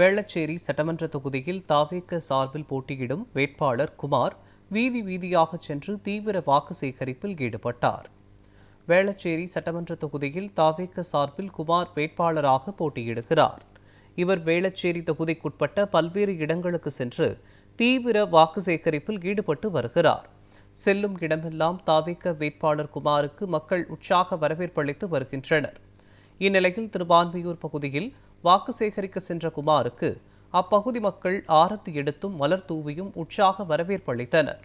வேளச்சேரி சட்டமன்ற தொகுதியில் தாவேக சார்பில் போட்டியிடும் வேட்பாளர் குமார் வீதி வீதியாக சென்று தீவிர வாக்கு சேகரிப்பில் ஈடுபட்டார். வேளச்சேரி சட்டமன்ற தொகுதியில் தாவேக சார்பில் குமார் வேட்பாளராக போட்டியிடுகிறார். இவர் வேளச்சேரி தொகுதிக்குட்பட்ட பல்வேறு இடங்களுக்கு சென்று தீவிர வாக்கு சேகரிப்பில் ஈடுபட்டு வருகிறார். செல்லும் இடமெல்லாம் தாவேக வேட்பாளர் குமாருக்கு மக்கள் உற்சாக வரவேற்பு அளித்து வருகின்றனர். இந்நிலையில் திருவான்மியூர் பகுதியில் வாக்கு சேகரிக்க சென்ற குமாருக்கு அப்பகுதி மக்கள் ஆரத்தி எடுத்தும் மலர் தூவியும் உற்சாக வரவேற்பு அளித்தனர்.